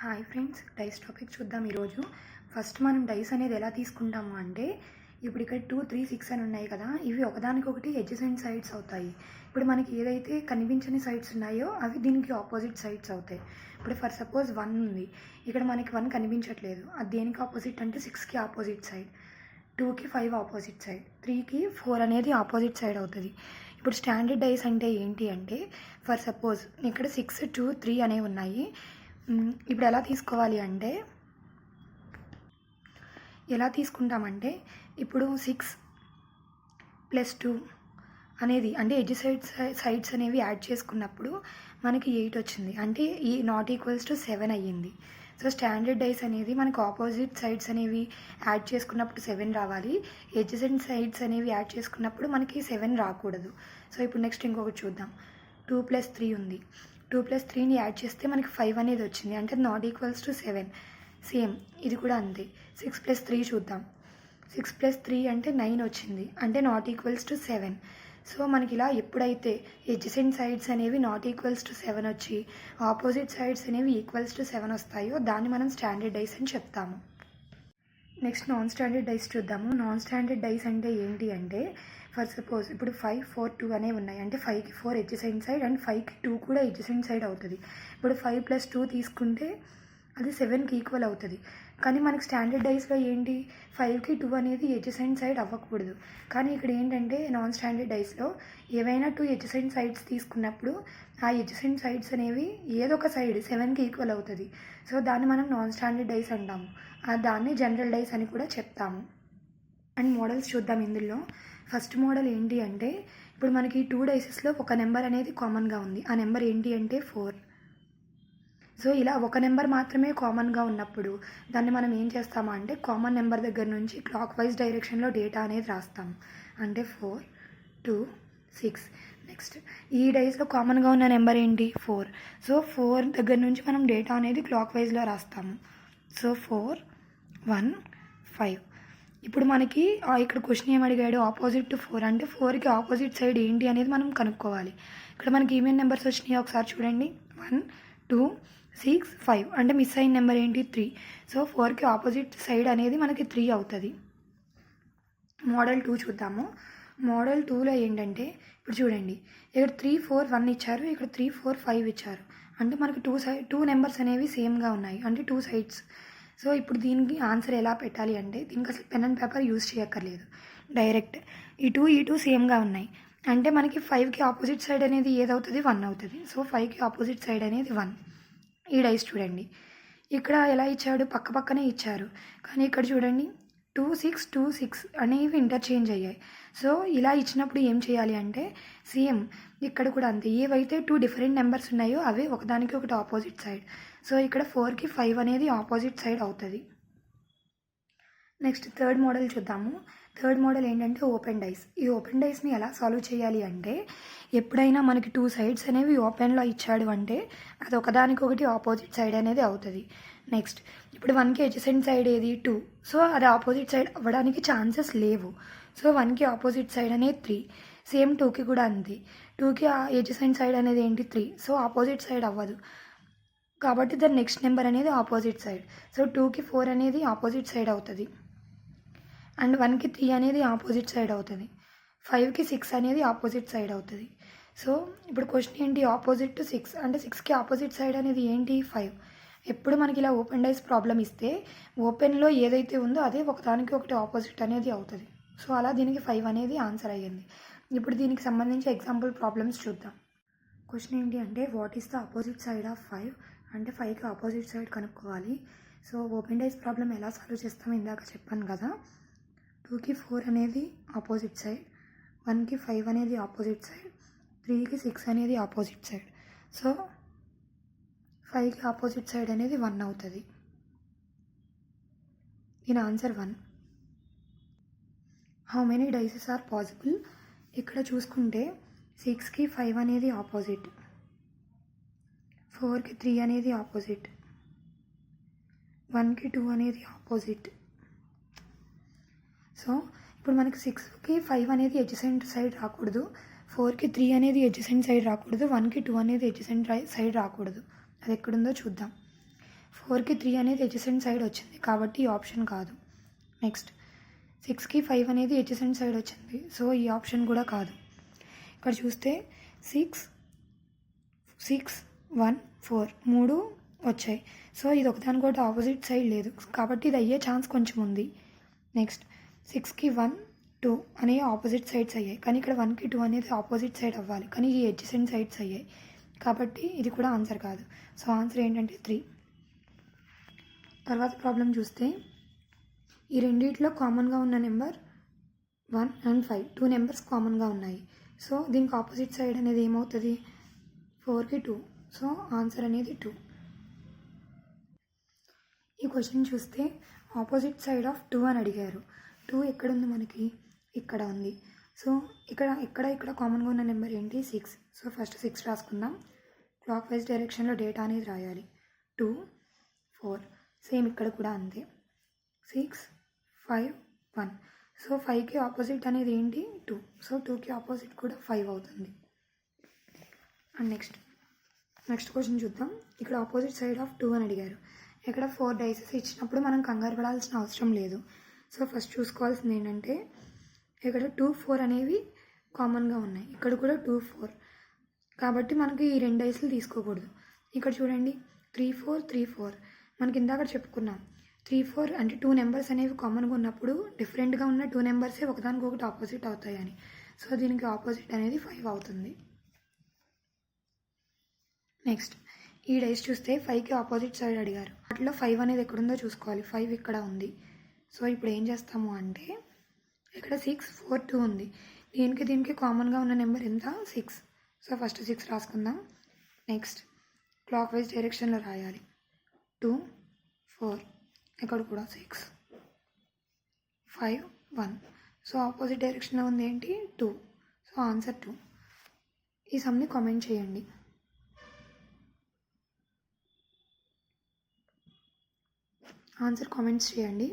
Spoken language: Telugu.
హాయ్ ఫ్రెండ్స్, డైస్ టాపిక్ చూద్దాం. ఈరోజు ఫస్ట్ మనం డైస్ అనేది ఎలా తీసుకుంటాము అంటే, ఇప్పుడు ఇక్కడ 2, 3, 6 అని ఉన్నాయి కదా, ఇవి ఒకదానికొకటి ఎడ్జసెంట్ సైడ్స్ అవుతాయి. ఇప్పుడు మనకి ఏదైతే కనిపించని సైడ్స్ ఉన్నాయో అవి దీనికి ఆపోజిట్ సైడ్స్ అవుతాయి. ఇప్పుడు ఫర్ సపోజ్ 1 ఉంది, ఇక్కడ మనకి 1 కనిపించట్లేదు. అది దేనికి ఆపోజిట్ అంటే 6కి ఆపోజిట్ సైడ్, 2కి 5 ఆపోజిట్ సైడ్, 3కి 4 అనేది ఆపోజిట్ సైడ్ అవుతుంది. ఇప్పుడు స్టాండర్డ్ డైస్ అంటే ఏంటి అంటే, ఫర్ సపోజ్ ఇక్కడ 6, 2, 3 అనేవి ఉన్నాయి. ఇప్పుడు ఎలా తీసుకోవాలి అంటే, ఎలా తీసుకుంటామంటే, ఇప్పుడు 6 + 2 అనేది అంటే ఎడ్జ్ సైడ్స్ అనేవి యాడ్ చేసుకున్నప్పుడు మనకి 8 వచ్చింది. అంటే ఈ నాట్ ఈక్వల్స్ టు 7 అయ్యింది. సో స్టాండర్డ్ డైస్ అనేది మనకు ఆపోజిట్ సైడ్స్ అనేవి యాడ్ చేసుకున్నప్పుడు 7 రావాలి, ఎడ్జసెంట్ సైడ్స్ అనేవి యాడ్ చేసుకున్నప్పుడు మనకి 7 రాకూడదు. సో ఇప్పుడు నెక్స్ట్ ఇంకొకటి చూద్దాం. 2 + 3 ఉంది. 2 + 3ని యాడ్ చేస్తే మనకి 5 అనేది వచ్చింది. అంటే నాట్ ఈక్వల్స్ టు 7. సేమ్ ఇది కూడా అంతే. 6 + 3 చూద్దాం. 6 + 3 అంటే 9 వచ్చింది. అంటే నాట్ ఈక్వల్స్ టు 7. సో మనకి ఇలా ఎప్పుడైతే ఎడ్జసెంట్ సైడ్స్ అనేవి నాట్ ఈక్వల్స్ టు 7 వచ్చి ఆపోజిట్ సైడ్స్ అనేవి ఈక్వల్స్ టు 7 వస్తాయో దాన్ని మనం స్టాండర్డ్ డైస్ అని చెప్తాము. నెక్స్ట్ నాన్ స్టాండర్డ్ డైస్ చూద్దాము. నాన్ స్టాండర్డ్ డైస్ అంటే ఏంటి అంటే, ఫర్ సపోజ్ ఇప్పుడు 5, 4, 2 అనేవి ఉన్నాయి. అంటే 5కి 4 ఎడ్జసెంట్ సైడ్ అండ్ 5కి 2 కూడా ఎడ్జసెంట్ సైడ్ అవుతుంది. ఇప్పుడు 5 + 2 తీసుకుంటే అది 7కి ఈక్వల్ అవుతుంది. కానీ మనకి స్టాండర్డ్ డైస్లో ఏంటి, 5కి 2 అనేది ఎడ్జసెంట్ సైడ్ అవ్వకూడదు. కానీ ఇక్కడ ఏంటంటే నాన్ స్టాండర్డ్ డైస్లో ఏవైనా 2 ఎడ్జసెంట్ సైడ్స్ తీసుకున్నప్పుడు ఆ ఎడ్జసెంట్ సైడ్స్ అనేవి ఏదో ఒక సైడ్ 7కి ఈక్వల్ అవుతుంది. సో దాన్ని మనం నాన్ స్టాండర్డ్ డైస్ అంటాము. దాన్ని జనరల్ డైస్ అని కూడా చెప్తాము. అండ్ మోడల్స్ చూద్దాం. ఇందులో ఫస్ట్ మోడల్ ఏంటి అంటే, ఇప్పుడు మనకి 2 డైసెస్లో ఒక నెంబర్ అనేది కామన్గా ఉంది. ఆ నెంబర్ ఏంటి అంటే 4. సో ఇలా ఒక నెంబర్ మాత్రమే కామన్గా ఉన్నప్పుడు దాన్ని మనం ఏం చేస్తామా అంటే, కామన్ నెంబర్ దగ్గర నుంచి క్లాక్ వైజ్ డైరెక్షన్లో డేటా అనేది రాస్తాము. అంటే 4, 2, 6. నెక్స్ట్ ఈ డైస్లో కామన్గా ఉన్న నెంబర్ ఏంటి 4. సో 4 దగ్గర నుంచి మనం డేటా అనేది క్లాక్ వైజ్లో రాస్తాము. సో 4, 1, 5. ఇప్పుడు మనకి ఇక్కడ క్వశ్చన్ ఏం అడిగాడు, ఆపోజిట్ టు 4 అంటే 4కి ఆపోజిట్ సైడ్ ఏంటి అనేది మనం కనుక్కోవాలి. ఇక్కడ మనకి ఏమేమి నెంబర్స్ వచ్చినాయో ఒకసారి చూడండి. 1, 2, 6, 5. అంటే మిస్ అయిన నెంబర్ ఏంటి 3. సో 4కి ఆపోజిట్ సైడ్ అనేది మనకి 3 అవుతుంది. మోడల్ 2 చూద్దాము. మోడల్ 2లో ఏంటంటే, ఇప్పుడు చూడండి, ఇక్కడ 3, 4, 1 ఇచ్చారు, ఇక్కడ 3, 4, 5 ఇచ్చారు. అంటే మనకి 2 నెంబర్స్ అనేవి సేమ్గా ఉన్నాయి, అంటే 2 సైడ్స్. సో ఇప్పుడు దీనికి ఆన్సర్ ఎలా పెట్టాలి అంటే, దీనికి అసలు పెన్ అండ్ పేపర్ యూజ్ చేయక్కర్లేదు, డైరెక్ట్ ఈ 2 సేమ్గా ఉన్నాయి. అంటే మనకి 5కి ఆపోజిట్ సైడ్ అనేది ఏదవుతుంది 1 అవుతుంది. సో 5కి ఆపోజిట్ సైడ్ అనేది 1. ఈ డైస్ చూడండి, ఇక్కడ ఎలా ఇచ్చాడు, పక్క పక్కనే ఇచ్చారు. కానీ ఇక్కడ చూడండి 2, 6, 2, 6 అనేవి ఇంటర్చేంజ్ అయ్యాయి. సో ఇలా ఇచ్చినప్పుడు ఏం చేయాలి అంటే, సేమ్ ఇక్కడ కూడా అంతే, ఏవైతే 2 డిఫరెంట్ నెంబర్స్ ఉన్నాయో అవే ఒకదానికి ఒకటి ఆపోజిట్ సైడ్. సో ఇక్కడ 4కి 5 అనేది ఆపోజిట్ సైడ్ అవుతుంది. నెక్స్ట్ థర్డ్ మోడల్ చూద్దాము. థర్డ్ మోడల్ ఏంటంటే ఓపెన్ డైస్. ఈ ఓపెన్ డైస్ని ఎలా సాల్వ్ చేయాలి అంటే, ఎప్పుడైనా మనకి 2 సైడ్స్ అనేవి ఓపెన్లో ఇచ్చాడు అంటే అది ఒకదానికొకటి ఆపోజిట్ సైడ్ అనేది అవుతుంది. నెక్స్ట్ ఇప్పుడు 1కి ఎడ్జసెంట్ సైడ్ ఏది 2. సో అది ఆపోజిట్ సైడ్ అవ్వడానికి ఛాన్సెస్ లేవు. సో 1కి ఆపోజిట్ సైడ్ అనేది 3. సేమ్ 2కి కూడా అంతే. 2కి ఎడ్జసెంట్ సైడ్ అనేది ఏంటి 3. సో ఆపోజిట్ సైడ్ అవ్వదు కాబట్టి దాని నెక్స్ట్ నెంబర్ అనేది ఆపోజిట్ సైడ్. సో 2కి 4 అనేది ఆపోజిట్ సైడ్ అవుతుంది. అండ్ 1కి 3 అనేది ఆపోజిట్ సైడ్ అవుతుంది. 5కి 6 అనేది ఆపోజిట్ సైడ్ అవుతుంది. సో ఇప్పుడు క్వశ్చన్ ఏంటి, ఆపోజిట్ టు 6 అంటే 6కి ఆపోజిట్ సైడ్ అనేది ఏంటి 5. ఎప్పుడు మనకి ఇలా ఓపెన్ డైస్ ప్రాబ్లం ఇస్తే ఓపెన్లో ఏదైతే ఉందో అదే ఒకదానికి ఒకటి ఆపోజిట్ అనేది అవుతుంది. సో అలా దీనికి 5 అనేది ఆన్సర్ అయ్యింది. ఇప్పుడు దీనికి సంబంధించి ఎగ్జాంపుల్ ప్రాబ్లమ్స్ చూద్దాం. క్వశ్చన్ ఏంటి అంటే, what is the opposite side of 5 అంటే 5కి ఆపోజిట్ సైడ్ కనుక్కోవాలి. సో ఓపెన్ డైస్ ప్రాబ్లం ఎలా సాల్వ్ చేస్తామో ఇందాక చెప్పాను కదా. 2కి 4 అనేది ఆపోజిట్ సైడ్, 1కి 5 అనేది ఆపోజిట్ సైడ్, 3కి 6 అనేది ఆపోజిట్ సైడ్. సో 5కి ఆపోజిట్ సైడ్ అనేది 1 అవుతుంది. దీని answer 1. How many dices are possible. ఇక్కడ చూసుకుంటే 6కి 5 అనేది ఆపోజిట్, 4కి 3 అనేది ఆపోజిట్, 1కి 2 అనేది ఆపోజిట్. సో ఇప్పుడు మనకి 6కి 5 అనేది ఎడ్జసెంట్ సైడ్ రాకూడదు, 4కి 3 అనేది ఎడ్జసెంట్ సైడ్ రాకూడదు, 1కి 2 అనేది ఎడ్జసెంట్ సైడ్ రాకూడదు. అది ఎక్కడుందో చూద్దాం. 4కి 3 అనేది ఎడ్జసెంట్ సైడ్ వచ్చింది కాబట్టి ఈ ఆప్షన్ కాదు. నెక్స్ట్ 6కి 5 అనేది ఎడ్జసెంట్ సైడ్ వచ్చింది, సో ఈ ఆప్షన్ కూడా కాదు. ఇక్కడ చూస్తే 6, 6, 1, 4 3 వచ్చాయి. సో ఇది ఒకదానికొకటి ఆపోజిట్ సైడ్ లేదు కాబట్టి ఇది అయ్యే ఛాన్స్ కొంచెం ఉంది. నెక్స్ట్ 6కి 1, 2 అనేవి ఆపోజిట్ సైడ్స్ అయ్యాయి, కానీ ఇక్కడ 1కి 2 అనేది ఆపోజిట్ సైడ్ అవ్వాలి, కానీ ఈ ఎడ్జసెంట్ సైడ్స్ అయ్యాయి కాబట్టి ఇది కూడా ఆన్సర్ కాదు. సో ఆన్సర్ ఏంటంటే 3. తర్వాత ప్రాబ్లం చూస్తే ఈ రెండిట్లో కామన్గా ఉన్న నెంబర్ 1 and 5, 2 నెంబర్స్ కామన్గా ఉన్నాయి. సో దీనికి ఆపోజిట్ సైడ్ అనేది ఏమవుతుంది? 4కి 2, సో ఆన్సర్ అనేది 2. ఈ క్వశ్చన్ చూస్తే ఆపోజిట్ సైడ్ ఆఫ్ 2 అని అడిగారు. 2 ఎక్కడ ఉంది మనకి? ఇక్కడ ఉంది. సో ఇక్కడ కామన్గా ఉన్న నెంబర్ ఏంటి? 6. So first 6 రాసుకుందాం. క్లాక్ వైజ్ డైరెక్షన్లో డేటా అనేది రాయాలి. 2, 4 సేమ్ ఇక్కడ కూడా అంతే. 6, 5, 1. సో 5కి ఆపోజిట్ అనేది ఏంటి? 2. సో 2కి ఆపోజిట్ కూడా 5 అవుతుంది. అండ్ నెక్స్ట్ క్వశ్చన్ చూద్దాం. ఇక్కడ ఆపోజిట్ సైడ్ ఆఫ్ 2 అని అడిగారు. ఇక్కడ 4 డైసెస్ ఇచ్చినప్పుడు మనం కంగారు పడాల్సిన అవసరం లేదు. సో ఫస్ట్ చూసుకోవాల్సింది ఏంటంటే ఇక్కడ 2, 4 అనేవి కామన్గా ఉన్నాయి, ఇక్కడ కూడా 2, 4 కాబట్టి మనకి ఈ 2 డైస్లు తీసుకోకూడదు. ఇక్కడ చూడండి 3, 4, 3, 4 మనకి ఇందాక చెప్పుకున్నాం. 3, 4 అంటే 2 నెంబర్స్ అనేవి కామన్గా ఉన్నప్పుడు డిఫరెంట్గా ఉన్న 2 నెంబర్సే ఒకదానికొకటి ఆపోజిట్ అవుతాయని. సో దీనికి ఆపోజిట్ అనేది 5 అవుతుంది. నెక్స్ట్ ఈ డైస్ చూస్తే 5కి ఆపోజిట్ సైడ్ అడిగారు. వాటిలో 5 అనేది ఎక్కడుందో చూసుకోవాలి. 5 ఇక్కడ ఉంది. సో ఇప్పుడు ఏం చేస్తాము అంటే ఇక్కడ 6, 4, 2 ఉంది. దీనికి కామన్గా ఉన్న నెంబర్ ఎంత? 6. సో ఫస్ట్ 6 రాసుకుందాం. నెక్స్ట్ క్లాక్ వైజ్ డైరెక్షన్లో రాయాలి. 2, 4 ఇక్కడ కూడా 6, 5, 1. సో ఆపోజిట్ డైరెక్షన్లో ఉంది ఏంటి? 2. So answer 2. ఈ సమ్ని కామెంట్ చేయండి. ఆన్సర్ కామెంట్స్ చేయండి.